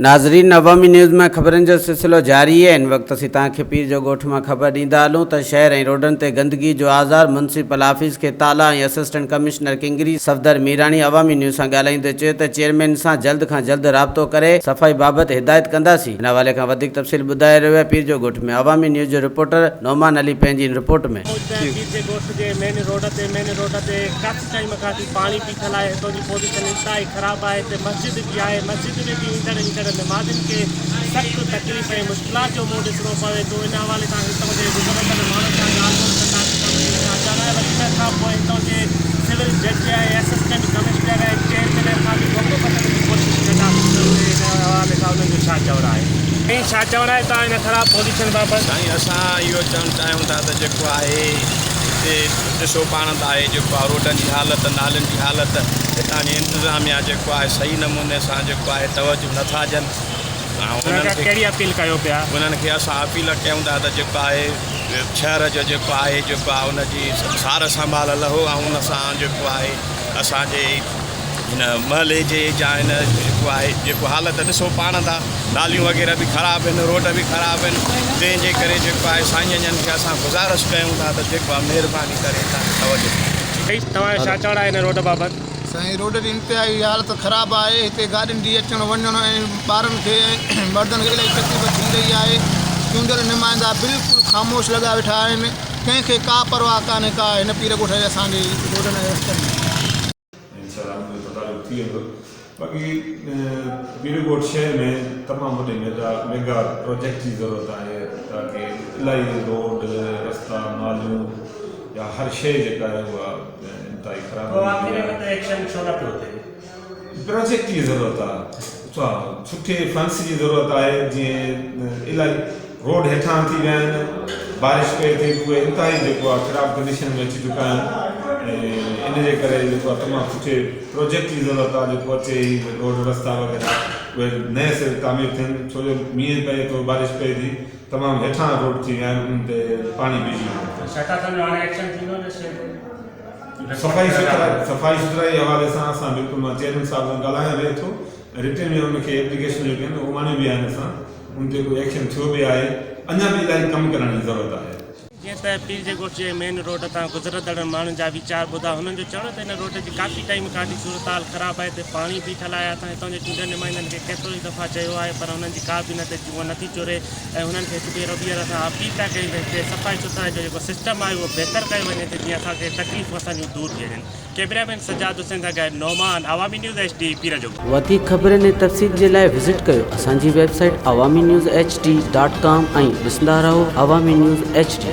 नाज़रीन, अवामी न्यूज़ में ख़बरनि जो सिलसिलो जारी है। इन वक्त असीं तव्हांखे पीर जो ॻोठ में ख़बर ॾींदा हलूं त शहर ऐं रोडनि ते गंदगी जो आज़ार म्युनिसिपल ऑफिस खे ताला ऐं असिस्टेंट कमिश्नर किंगरी सफ़दर मीराणी अवामी न्यूज़ सां ॻाल्हाईंदे चयो त चेयरमैन सां जल्द खां जल्द राब्तो करे सफ़ाई बाबति हिदायत कंदासीं। इन हवाले खां वधीक तफ़सील ॿुधाए रहियो आहे पीर जो ॻोठ में अवामी न्यूज़ जो रिपोर्टर नौमान अली पंहिंजी रिपोर्ट में। पीर जे ॻोठ जे मेन रोड ते काफ़ी टाइम खां पाणी बीठल आहे। हितां जी पोजीशन इंतहाई ख़राबु आहे। हिते मस्जिद बि आहे। मस्जिद में बि ईंदड़ नमाज़िन खे सख़्तु तकलीफ़ ऐं मुश्किलात जो मुंहुं ॾिसणो पवे थो। इन हवाले सां हितां जे गुज़रंदड़ माण्हुनि सां ॻाल्हि ॿोल खां पोइ हितां जे सिविल जज ऐं असिस्टेंट कमिश्नर ऐं चेयरमैन खां बि वक़्तु वठण जी कोशिशि कंदासीं। इन हवाले सां उन्हनि जो छा चवणु आहे ऐं छा चवणु आहे तव्हां इन ख़राबु पोजीशन बाबति? साईं, असां इहो चवणु चाहियूं था त जेको आहे हिते ॾिसो पाण त आहे जेको आहे रोडनि जी हालति, नालनि जी हालति, हितां जी इंतिज़ामिया जेको आहे सही नमूने सां जेको आहे तवजो नथा ॾियनि। कहिड़ी अपील कयो पिया? उन्हनि खे असां अपील कयूं था त जेको आहे शहर जो जेको आहे उनजी सार संभाल लहो ऐं उन सां जेको आहे असांजे हिन महले जे या हिन जेको हालति ॾिसो पाण था, नालियूं वग़ैरह बि ख़राबु आहिनि, रोड बि ख़राबु आहिनि। तंहिंजे करे जेको आहे साईं जन खे असां गुज़ारिश कयूं था त जेको आहे महिरबानी करे तव्हां छा चवणु आहे इन रोड बाबति? साईं, रोड जी इंतिहाई हालत ख़राबु आहे। हिते गाॾियुनि जी अचणु वञणु ऐं ॿारनि खे मर्दनि खे इलाही तकलीफ़ थी रही आहे। चूंडियल नुमाइंदा बिल्कुलु ख़ामोश लॻा वेठा आहिनि। कंहिंखे का परवाह कान्हे का हिन पीर ॻोठ जे असांजे रोडनि ऐं रस्तनि में। बाक़ी पीर ॻोठ शहर में तमामु वॾे मेगा प्रोजेक्ट जी ज़रूरत आहे ताकी इलाही रोड, रस्ता, नालियूं या हर शइ जेका आहे उहा इंतिहाई ख़राबु प्रोजेक्ट जी ज़रूरत आहे। सुठे फंड्स जी ज़रूरत आहे। जीअं इलाही रोड हेठां थी विया आहिनि, बारिश पए थी, उहे इंतिहाई जेको आहे ख़राबु कंडीशन में अची चुका आहिनि। ऐं इन जे करे जेको आहे तमामु सुठे प्रोजेक्ट जी ज़रूरत आहे जेको अचे ई रोड, रस्ता वग़ैरह उहे नए सिरे तामीर थियनि। छो जो मींहुं पए थो, बारिश पए थी, तमामु हेठां रोड थी विया आहिनि, उन ते पाणी बीठी सफ़ाई सुथराई हवाले सां असां बिल्कुलु मां चेयरमैन साहिब सां ॻाल्हायां वेठो थो। रिटर्न में उनखे एप्लीकेशन जेके आहिनि उहे माण्हू बि आहिनि। असां उन ते कोई एक्शन थियो बि आहे। अञा बि इलाही कमु करण जी ज़रूरत आहे। जीअं त पीर जे ॻोठ जे मेन रोड तां गुज़रंदड़ माण्हुनि जा वीचार ॿुधा, हुननि जो चवणु त हिन रोड जी काफ़ी टाइम खां सूरत हाल ख़राबु आहे। हिते पाणी बीठल आहे। असां हितां जे चूंडियल नुमाइंदनि खे केतिरो ई दफ़ा चयो आहे, पर हुननि जी का बि नथी चुरे। ऐं हुननि खे हिकु ॿीहर असां अपील था कयूं त हिते सफ़ाई सुथराई जो जेको सिस्टम आहे उहो बहितर कयो वञे त जीअं असांखे तकलीफ़ूं असांजूं दूरि थी वञनि। कैमरामैन सजाद हुसैन सां गॾु नौमान, अवामी न्यूज़ HD पीर जो। वधीक ख़बरनि ऐं तफ़सील जे लाइ विज़िट कयो असांजी वेबसाइट awamiNewsHD.com ऐं ॾिसंदा रहो अवामी न्यूज़ HD।